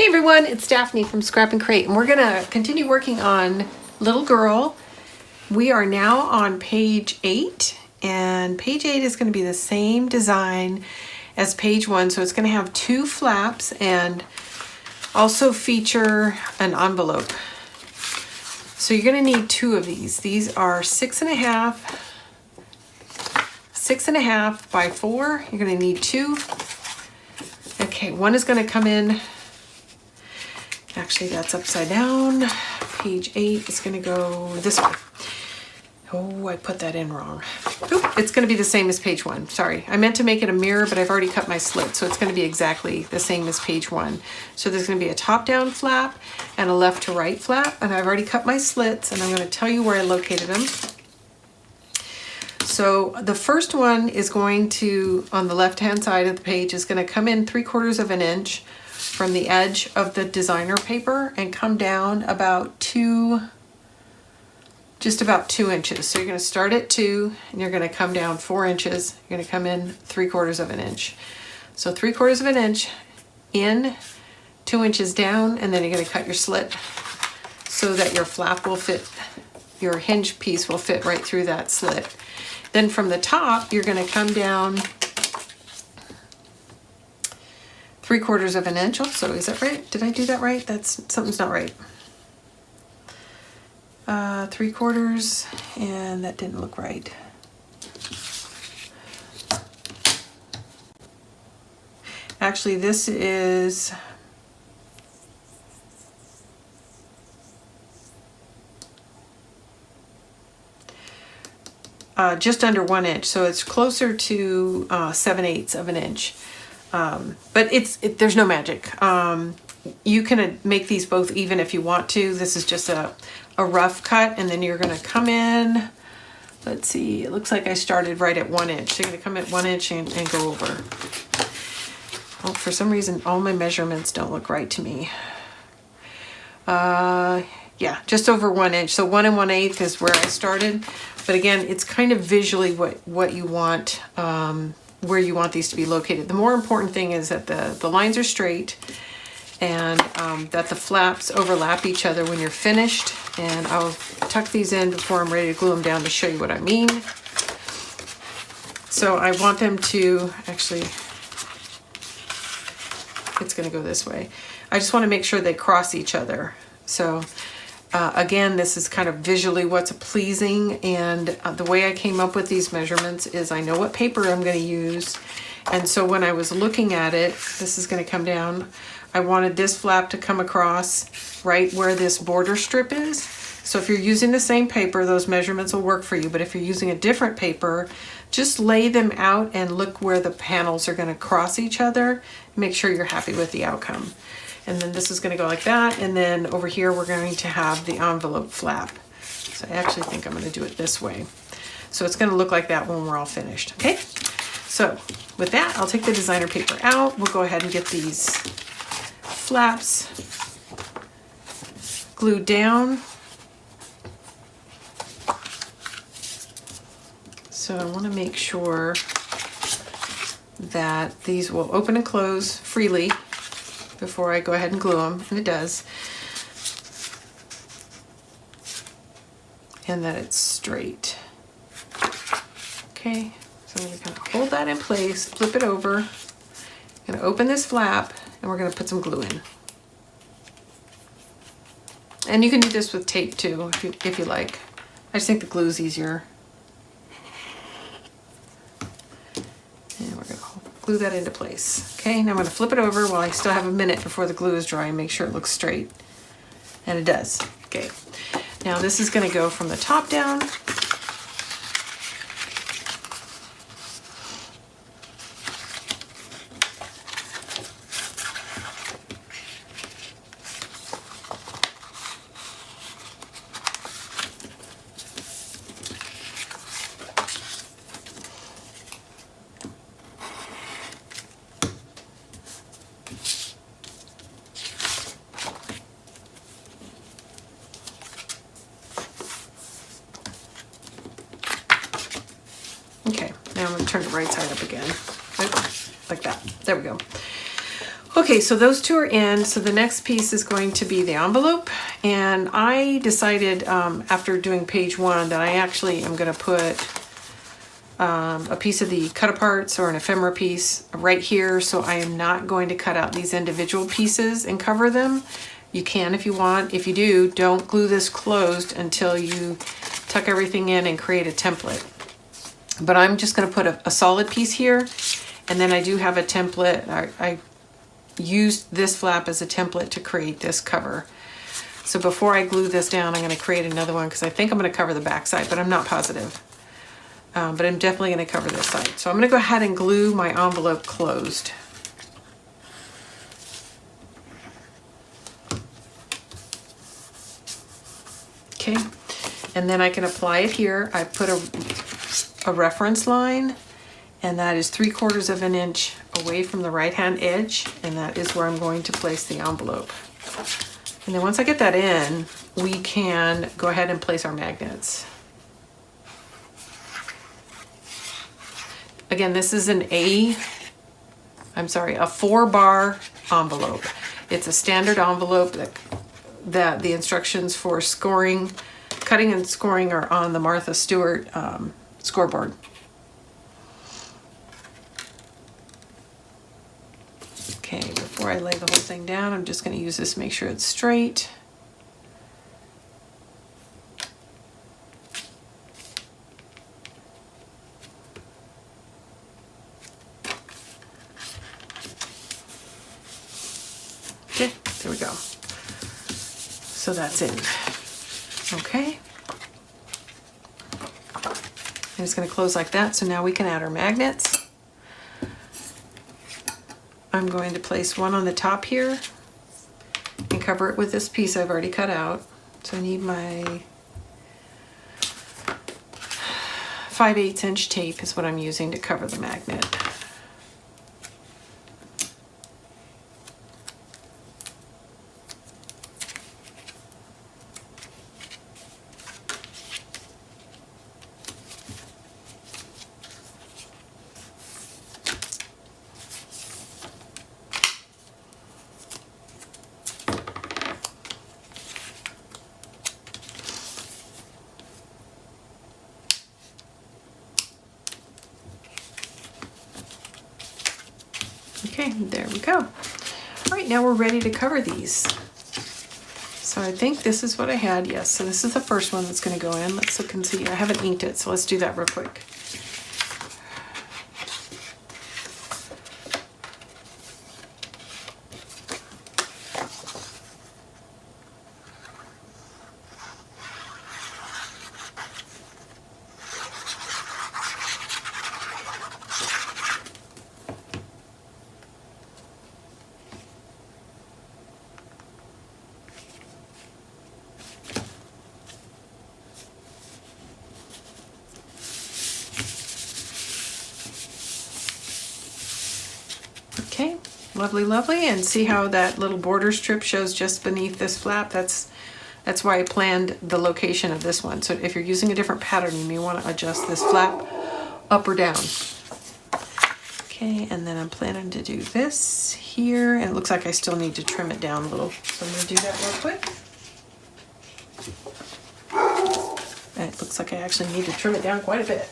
Hey everyone, it's Daphne from Scrap and Crate, and we're gonna continue working on Little Girl. We are now on page 8, and page 8 is gonna be the same design as page 1, so it's gonna have 2 flaps and also feature an envelope. So you're gonna need 2 of these. These are 6.5 by 4. You're gonna need 2. Okay, one is gonna come in. Actually, that's upside down. Page 8 is going to go this way. Oh, I put that in wrong. Oop, it's going to be the same as page 1. Sorry, I meant to make it a mirror, but I've already cut my slit, so it's going to be exactly the same as page 1. So there's going to be a top-down flap and a left-to-right flap, and I've already cut my slits, and I'm going to tell you where I located them. So the first one is going to, on the left-hand side of the page, is going to come in 3/4 of an inch from the edge of the designer paper and come down about just about 2 inches. So you're going to start at 2 and you're going to come down 4 inches. You're going to come in 3/4 of an inch. So 3/4 of an inch in, 2 inches down, and then you're going to cut your slit so that your flap will fit, your hinge piece will fit right through that slit. Then from the top, you're going to come down 3/4 of an inch. Oh, so is that right? Did I do that right? Something's not right. 3/4, and that didn't look right. Actually, this is just under 1 inch, so it's closer to 7/8 of an inch. But there's no magic. You can make these both even if you want to. This is just a rough cut, and then you're going to come in. Let's see, it looks like I started right at 1 inch. So you're going to come at 1 inch and go over. Oh, for some reason, all my measurements don't look right to me. Yeah, just over 1 inch. So 1 1/8 is where I started. But again, it's kind of visually what you want, where you want these to be located. The more important thing is that the lines are straight and that the flaps overlap each other when you're finished. And I'll tuck these in before I'm ready to glue them down to show you what I mean. So I want them to, actually, it's gonna go this way. I just wanna make sure they cross each other. So again, this is kind of visually what's pleasing, and the way I came up with these measurements is I know what paper I'm going to use, and so when I was looking at it, this is going to come down. I wanted this flap to come across right where this border strip is. So if you're using the same paper, those measurements will work for you, but if you're using a different paper, just lay them out and look where the panels are going to cross each other. Make sure you're happy with the outcome. And then this is going to go like that, and then over here we're going to have the envelope flap. So I actually think I'm going to do it this way. So it's going to look like that when we're all finished, okay? So with that, I'll take the designer paper out. We'll go ahead and get these flaps glued down. So I want to make sure that these will open and close freely before I go ahead and glue them, and it does. And that it's straight. Okay, so I'm going to kind of hold that in place, flip it over. I'm going to open this flap, and we're going to put some glue in. And you can do this with tape too, if you like. I just think the glue is easier. And we're going to glue that into place. Okay, now I'm going to flip it over while I still have a minute before the glue is dry and make sure it looks straight. And it does. Okay, now this is going to go from the top down. Okay, now I'm going to turn the right side up again. Like that. There we go. Okay, so those two are in. So the next piece is going to be the envelope. And I decided after doing page 1 that I actually am going to put a piece of the cut aparts or an ephemera piece right here. So I am not going to cut out these individual pieces and cover them. You can if you want. If you do, don't glue this closed until you tuck everything in and create a template. But I'm just going to put a solid piece here. And then I do have a template. I used this flap as a template to create this cover. So before I glue this down, I'm going to create another one because I think I'm going to cover the back side, but I'm not positive. But I'm definitely going to cover this side. So I'm going to go ahead and glue my envelope closed. Okay, and then I can apply it here. I put a reference line, and that is 3/4 of an inch away from the right hand edge, and that is where I'm going to place the envelope. And then once I get that in, we can go ahead and place our magnets. Again, this is a 4-bar envelope. It's a standard envelope that the instructions for scoring, cutting and scoring are on the Martha Stewart scoreboard. Okay, before I lay the whole thing down, I'm just going to use this to make sure it's straight. Okay, there we go. So that's in. Okay. And it's going to close like that. So now we can add our magnets. I'm going to place one on the top here and cover it with this piece I've already cut out. So I need my 5/8 inch tape is what I'm using to cover the magnet. Okay, there we go. All right, now we're ready to cover these. So I think this is what I had. Yes, so this is the first one that's going to go in. Let's look and see. I haven't inked it, so let's do that real quick. Okay, lovely, lovely. And see how that little border strip shows just beneath this flap? That's why I planned the location of this one. So if you're using a different pattern, you may want to adjust this flap up or down. Okay, and then I'm planning to do this here. And it looks like I still need to trim it down a little. So I'm going to do that real quick. And it looks like I actually need to trim it down quite a bit.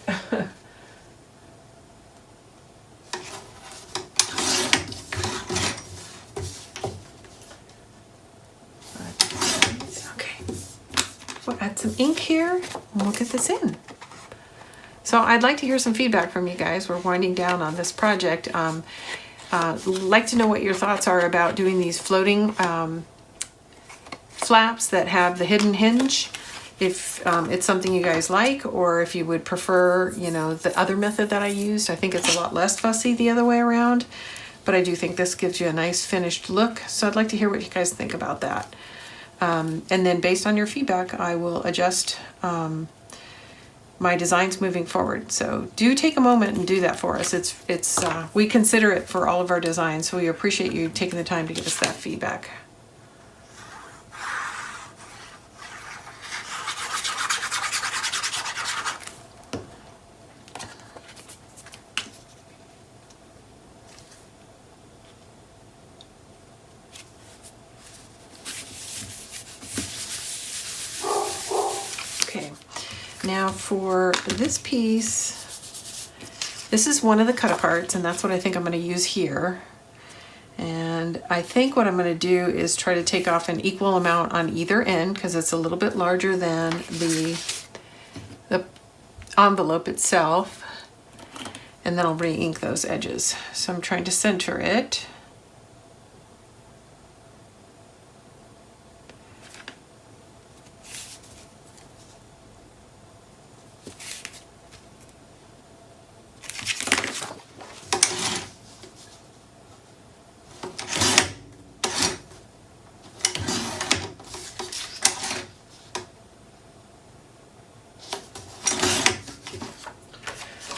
We'll add some ink here and we'll get this in. So I'd like to hear some feedback from you guys. We're winding down on this project. Like to know what your thoughts are about doing these floating flaps that have the hidden hinge. If it's something you guys like, or if you would prefer, you know, the other method that I used. I think it's a lot less fussy the other way around, but I do think this gives you a nice finished look. So I'd like to hear what you guys think about that. And then based on your feedback, I will adjust my designs moving forward. So do take a moment and do that for us. We consider it for all of our designs, so we appreciate you taking the time to give us that feedback. Now for this piece, this is one of the cut aparts, and that's what I think I'm going to use here. And I think what I'm going to do is try to take off an equal amount on either end because it's a little bit larger than the envelope itself. And then I'll re-ink those edges. So I'm trying to center it.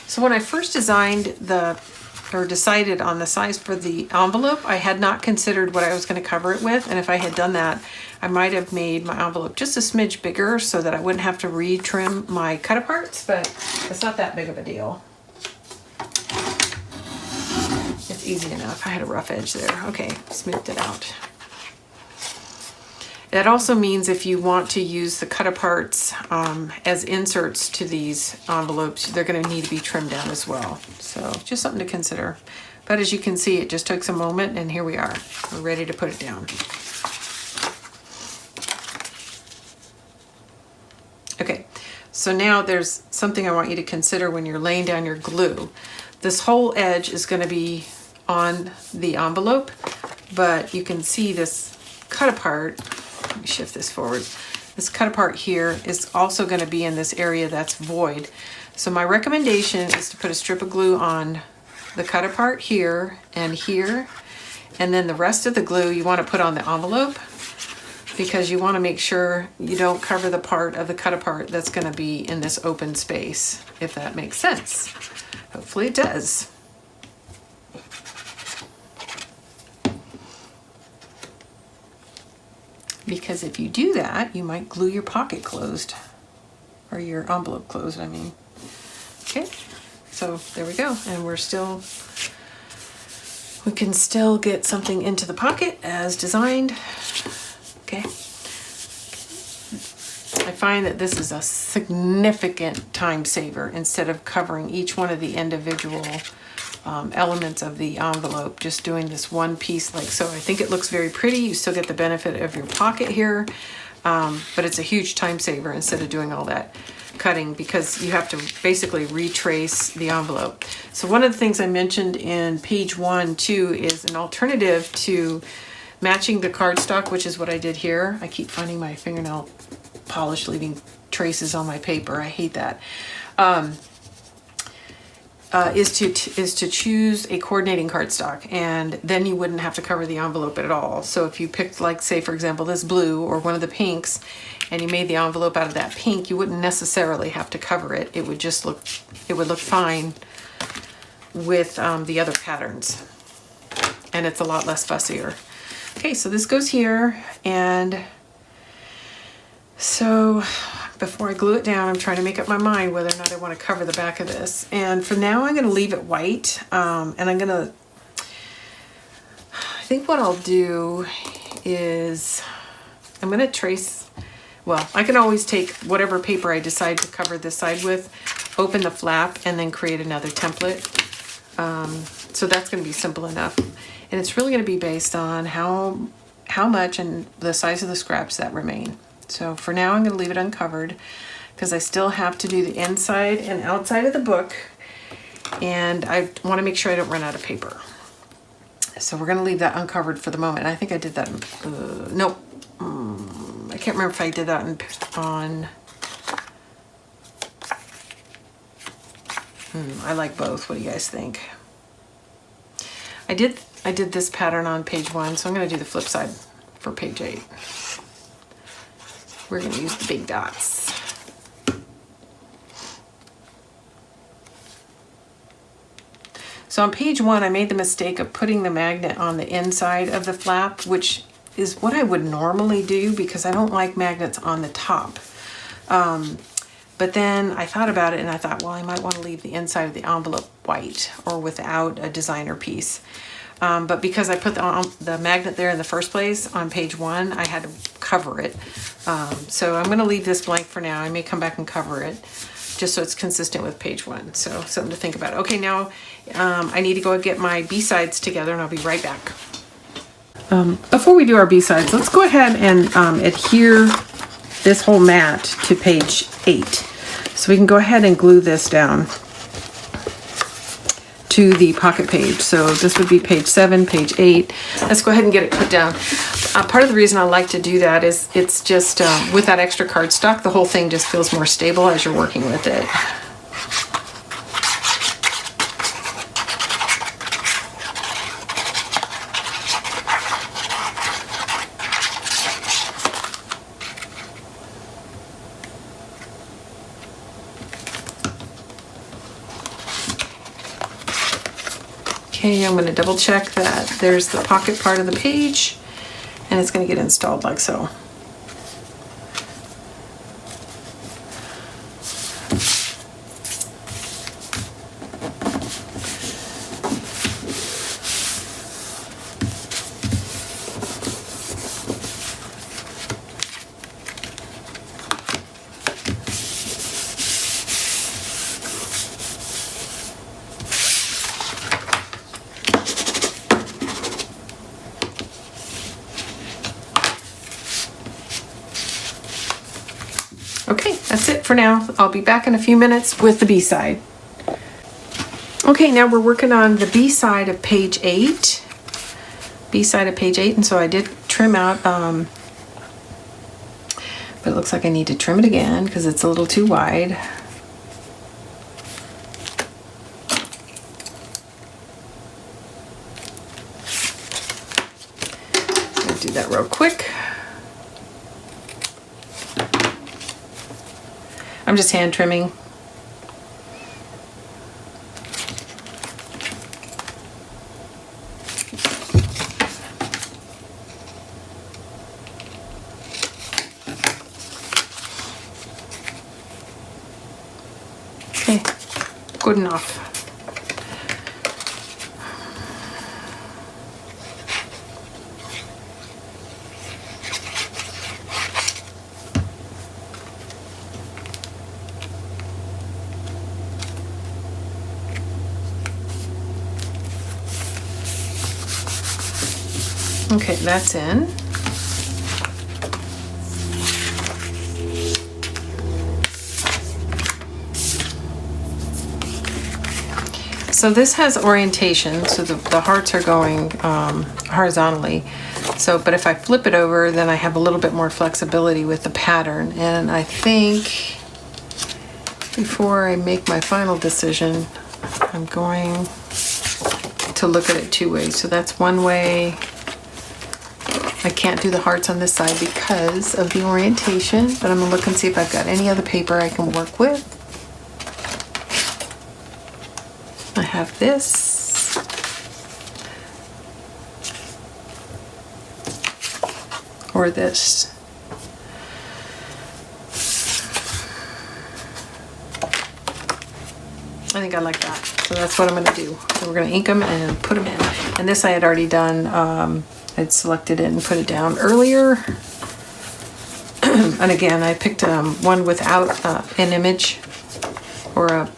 So when I first decided on the size for the envelope, I had not considered what I was going to cover it with. And if I had done that, I might have made my envelope just a smidge bigger so that I wouldn't have to retrim my cut aparts, but it's not that big of a deal. It's easy enough. I had a rough edge there. Okay, smoothed it out. That also means if you want to use the cut aparts as inserts to these envelopes, they're going to need to be trimmed down as well. So just something to consider. But as you can see, it just took some moment, and here we are. We're ready to put it down. Okay, so now there's something I want you to consider when you're laying down your glue. This whole edge is going to be on the envelope, but you can see this cut apart. Let me shift this forward. This cut apart here is also going to be in this area that's void. So my recommendation is to put a strip of glue on the cut apart here, and then the rest of the glue you want to put on the envelope, because you want to make sure you don't cover the part of the cut apart that's going to be in this open space, if that makes sense. Hopefully it does. Because if you do that, you might glue your pocket closed, or your envelope closed, I mean. Okay, so there we go. And we can still get something into the pocket as designed. Okay. I find that this is a significant time saver instead of covering each one of the individual elements of the envelope, just doing this one piece like so. I think it looks very pretty. You still get the benefit of your pocket here, but it's a huge time saver instead of doing all that cutting, because you have to basically retrace the envelope. So one of the things I mentioned in page 1 too is an alternative to matching the cardstock, which is what I did here. I keep finding my fingernail polish leaving traces on my paper. I hate that. Is to choose a coordinating cardstock, and then you wouldn't have to cover the envelope at all. So if you picked, like, say for example, this blue or one of the pinks, and you made the envelope out of that pink, you wouldn't necessarily have to cover it. It would look fine with the other patterns, and it's a lot less fussier. Okay, so this goes here, and so before I glue it down, I'm trying to make up my mind whether or not I want to cover the back of this. And for now, I'm going to leave it white. And I think what I'll do is I'm going to trace, well, I can always take whatever paper I decide to cover this side with, open the flap, and then create another template. So that's going to be simple enough. And it's really going to be based on how much and the size of the scraps that remain. So for now, I'm going to leave it uncovered because I still have to do the inside and outside of the book, and I want to make sure I don't run out of paper. So we're going to leave that uncovered for the moment. And I think I did that nope. I can't remember if I did that on I like both. What do you guys think? I did this pattern on page 1, so I'm going to do the flip side for page 8. We're going to use the big dots. So on page 1, I made the mistake of putting the magnet on the inside of the flap, which is what I would normally do because I don't like magnets on the top. But then I thought about it and I thought, well, I might want to leave the inside of the envelope white or without a designer piece. But because I put the magnet there in the first place on page 1, I had to cover it. So I'm gonna leave this blank for now. I may come back and cover it just so it's consistent with page 1. So something to think about. Okay, now I need to go and get my B-sides together and I'll be right back. Before we do our B-sides, let's go ahead and adhere this whole mat to page 8. So we can go ahead and glue this down to the pocket page. So this would be page 7, page 8. Let's go ahead and get it put down. Part of the reason I like to do that is it's just with that extra cardstock, the whole thing just feels more stable as you're working with it. Okay, I'm going to double check that there's the pocket part of the page, and it's going to get installed like so. Okay, that's it for now. I'll be back in a few minutes with the B side. Okay, now we're working on the B side of page 8. B side of page 8, and so I did trim out, but it looks like I need to trim it again because it's a little too wide. I'll do that real quick. I'm just hand trimming. Okay, good enough. Okay, that's in. So this has orientation, so the hearts are going horizontally. So, but if I flip it over, then I have a little bit more flexibility with the pattern. And I think before I make my final decision, I'm going to look at it 2 ways. So that's one way. I can't do the hearts on this side because of the orientation, but I'm gonna look and see if I've got any other paper I can work with. I have this. Or this. I think I like that. So that's what I'm gonna do. So we're gonna ink them and put them in. And this I had already done, I'd selected it and put it down earlier. And again, I picked one without an image or a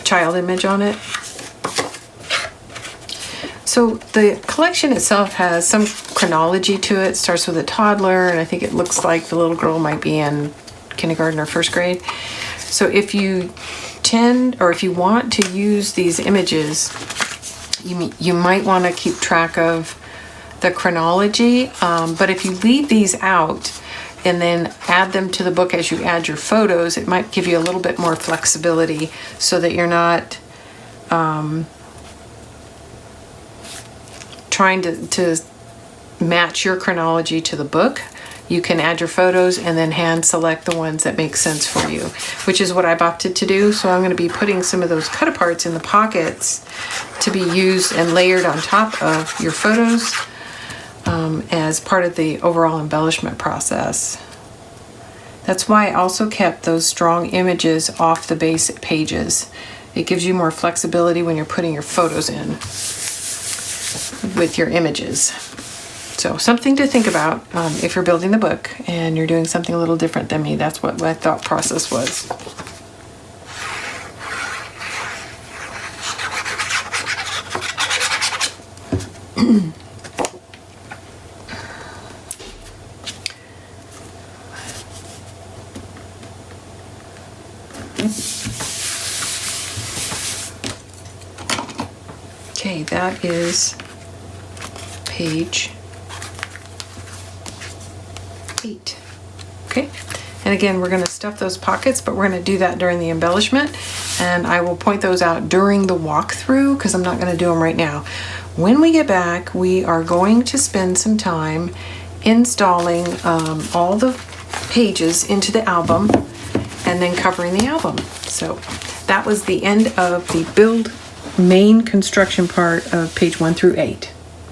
child image on it. So the collection itself has some chronology to it. It starts with a toddler, and I think it looks like the little girl might be in kindergarten or first grade. So if you if you want to use these images, you might want to keep track of the chronology, but if you leave these out and then add them to the book as you add your photos, it might give you a little bit more flexibility so that you're not trying to match your chronology to the book. You can add your photos and then hand select the ones that make sense for you, which is what I've opted to do. So I'm going to be putting some of those cut aparts in the pockets to be used and layered on top of your photos as part of the overall embellishment process. That's why I also kept those strong images off the base pages. It gives you more flexibility when you're putting your photos in with your images. So something to think about if you're building the book and you're doing something a little different than me. That's what my thought process was. Okay, that is page 8. Okay, and again, we're going to stuff those pockets, but we're going to do that during the embellishment, and I will point those out during the walkthrough because I'm not going to do them right now. When we get back, we are going to spend some time installing all the pages into the album and then covering the album. So that was the end of the build main construction part of page 1 through 8.